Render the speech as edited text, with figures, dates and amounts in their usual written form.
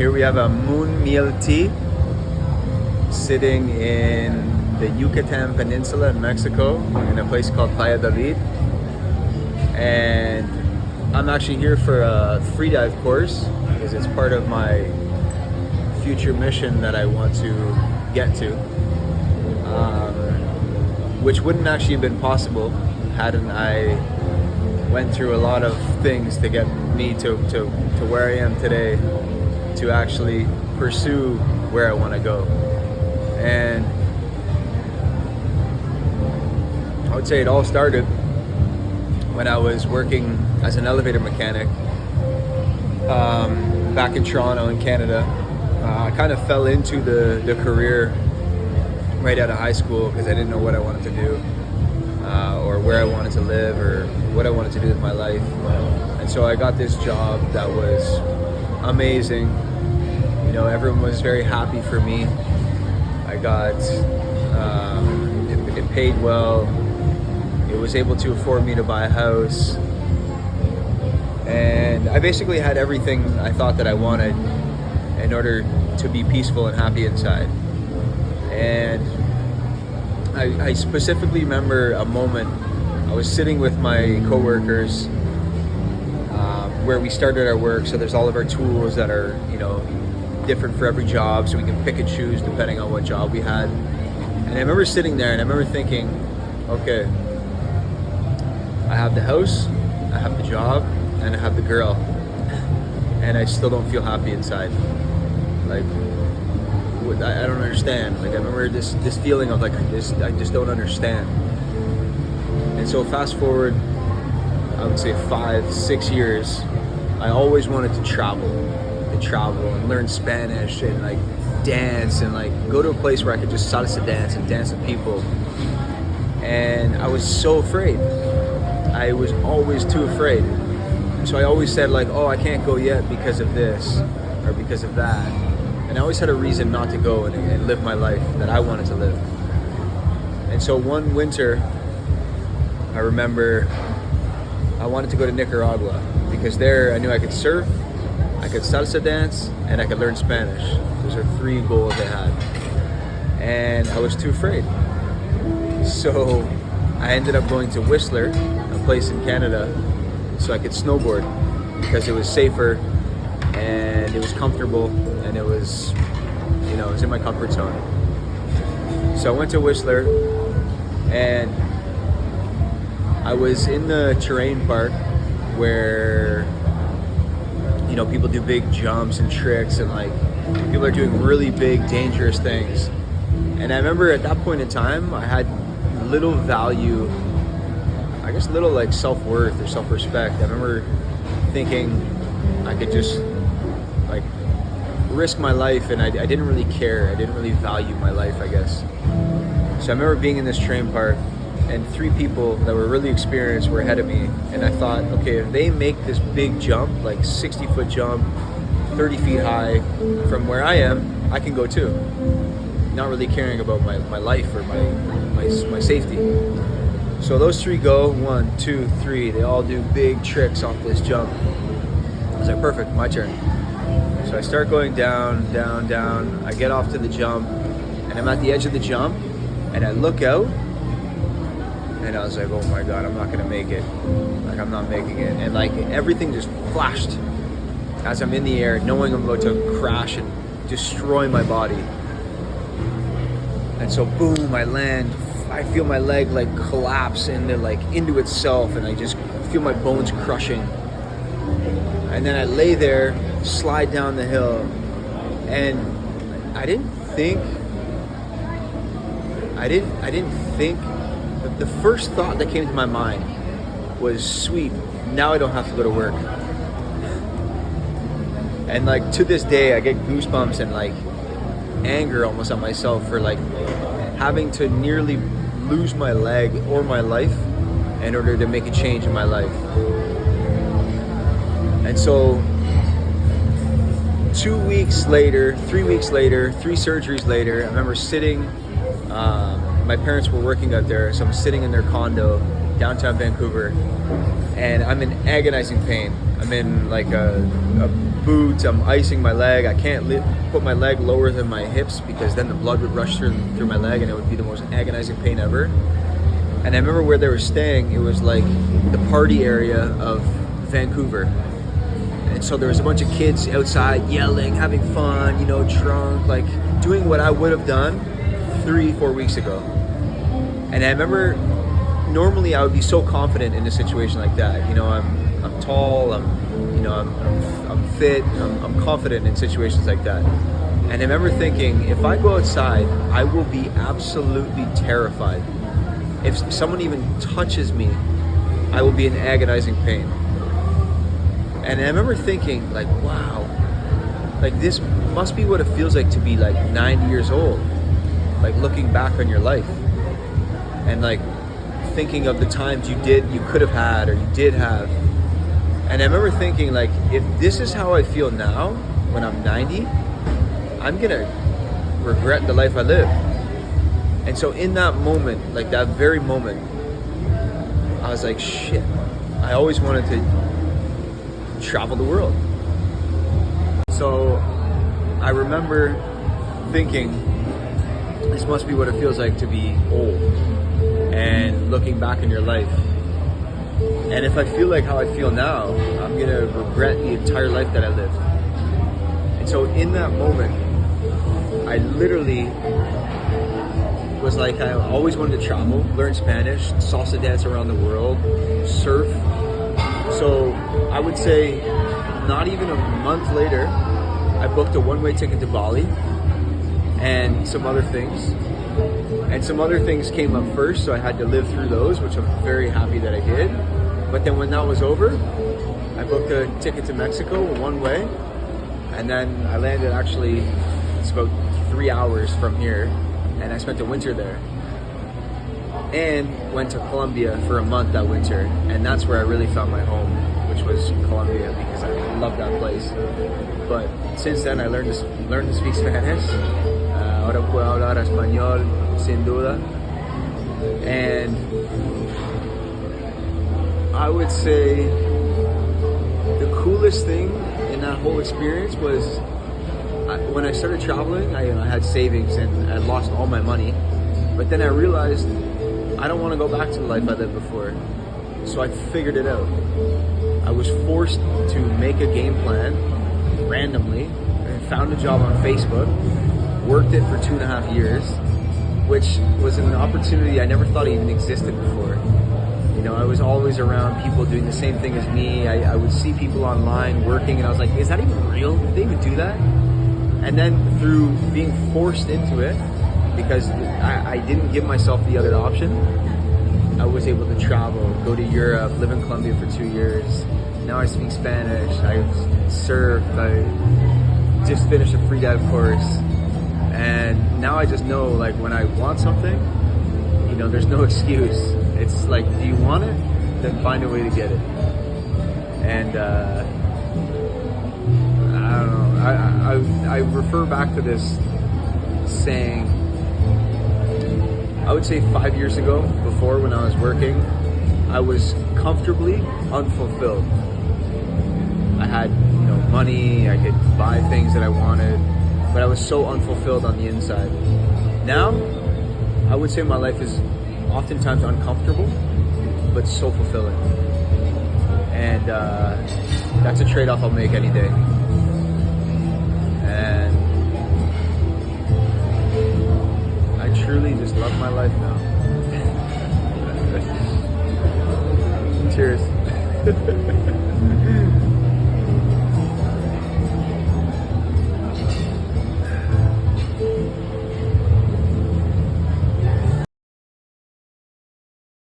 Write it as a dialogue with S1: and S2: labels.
S1: Here we have a moon meal tea sitting in the Yucatan Peninsula in Mexico in a place called Valladolid. And I'm actually here for a freedive course because it's part of my future mission that I want to get to, which wouldn't actually have been possible hadn't I went through a lot of things to get me to where I am today, to actually pursue where I want to go. And I would say it all started when I was working as an elevator mechanic back in Toronto in Canada. I kind of fell into the career right out of high school because I didn't know what I wanted to do or where I wanted to live or what I wanted to do with my life. And so I got this job that was amazing. You know, everyone was very happy for me. I got, it paid well. It was able to afford me to buy a house. And I basically had everything I thought that I wanted in order to be peaceful and happy inside. And I specifically remember a moment. I was sitting with my coworkers where we started our work. So there's all of our tools that are, you know, different for every job, so we can pick and choose depending on what job we had. And I remember sitting there and I remember thinking, okay, I have the house, I have the job, and I have the girl, and I still don't feel happy inside. Like, I don't understand. Like, I remember this feeling of like this, I just don't understand. And so fast forward, I would say 5-6 years, I always wanted to travel and learn Spanish and like dance and like go to a place where I could just salsa dance and dance with people. And I was so afraid. I was always too afraid. So I always said like, oh, I can't go yet because of this or because of that. And I always had a reason not to go and live my life that I wanted to live. And so one winter, I remember I wanted to go to Nicaragua because there I knew I could surf, I could salsa dance, and I could learn Spanish. Those are 3 goals I had. And I was too afraid. So I ended up going to Whistler, a place in Canada, so I could snowboard because it was safer and it was comfortable and it was, you know, it was in my comfort zone. So I went to Whistler and I was in the terrain park where, you know, people do big jumps and tricks and like people are doing really big, dangerous things. And I remember at that point in time, I had little value, I guess little like self-worth or self-respect. I remember thinking I could just like risk my life and I didn't really care. I didn't really value my life, I guess. So I remember being in this terrain park and 3 people that were really experienced were ahead of me. And I thought, okay, if they make this big jump, like 60-foot jump, 30 feet high from where I am, I can go too. Not really caring about my life or my safety. So those 3 go, 1, 2, 3, they all do big tricks off this jump. I was like, perfect, my turn. So I start going down, down, down. I get off to the jump and I'm at the edge of the jump and I look out and I was like, oh my God, I'm not gonna make it. Like, I'm not making it. And like everything just flashed as I'm in the air, knowing I'm about to crash and destroy my body. And so boom, I land. I feel my leg like collapse into itself, and I just feel my bones crushing. And then I lay there, slide down the hill, and I didn't think. The first thought that came to my mind was, sweet, now I don't have to go to work. And like to this day, I get goosebumps and like anger almost at myself for like having to nearly lose my leg or my life in order to make a change in my life. And so 3 weeks later, 3 surgeries later, I remember sitting, my parents were working out there, so I'm sitting in their condo, downtown Vancouver, and I'm in agonizing pain. I'm in like a boot. I'm icing my leg. I can't put my leg lower than my hips because then the blood would rush through my leg and it would be the most agonizing pain ever. And I remember where they were staying, it was like the party area of Vancouver. And so there was a bunch of kids outside yelling, having fun, you know, drunk, like doing what I would have done 3-4 weeks ago. And I remember normally I would be so confident in a situation like that. You know, I'm tall, I'm fit, I'm confident in situations like that. And I remember thinking, if I go outside, I will be absolutely terrified. If someone even touches me, I will be in agonizing pain. And I remember thinking, like, wow, like this must be what it feels like to be like 90 years old, like looking back on your life and like thinking of the times you could have had or you did have. And I remember thinking, like, if this is how I feel now when I'm 90, I'm gonna regret the life I lived. And so in that moment, like that very moment, I was like, shit, I always wanted to travel the world. So I remember thinking, this must be what it feels like to be old and looking back in your life. And if I feel like how I feel now, I'm gonna regret the entire life that I lived. And so in that moment, I literally was like, I always wanted to travel, learn Spanish, salsa dance around the world, surf. So I would say not even a month later, I booked a one-way ticket to Bali and some other things. And some other things came up first, so I had to live through those, which I'm very happy that I did. But then when that was over, I booked a ticket to Mexico one way, and then I landed actually, it's about 3 hours from here, and I spent the winter there. And went to Colombia for a month that winter, and that's where I really found my home, which was Colombia, because I love that place. But since then I learned to speak Spanish. Ahora puedo hablar español sin duda. And I would say the coolest thing in that whole experience was when I started traveling, I had savings and I lost all my money. But then I realized I don't want to go back to the life I lived before. So I figured it out. I was forced to make a game plan randomly. I found a job on Facebook, worked it for 2.5 years, which was an opportunity I never thought even existed before. You know, I was always around people doing the same thing as me. I would see people online working and I was like, is that even real? Did they even do that? And then through being forced into it, because I didn't give myself the other option, I was able to travel, go to Europe, live in Colombia for 2 years. Now I speak Spanish, I surf, I just finished a freedive course. And now I just know, like, when I want something, you know, there's no excuse. It's like, do you want it? Then find a way to get it. And I don't know, I refer back to this saying, I would say 5 years ago, before when I was working, I was comfortably unfulfilled. I had, you know, money, I could buy things that I wanted, but I was so unfulfilled on the inside. Now, I would say my life is oftentimes uncomfortable, but so fulfilling. And that's a trade-off I'll make any day. And I truly just love my life now. Cheers.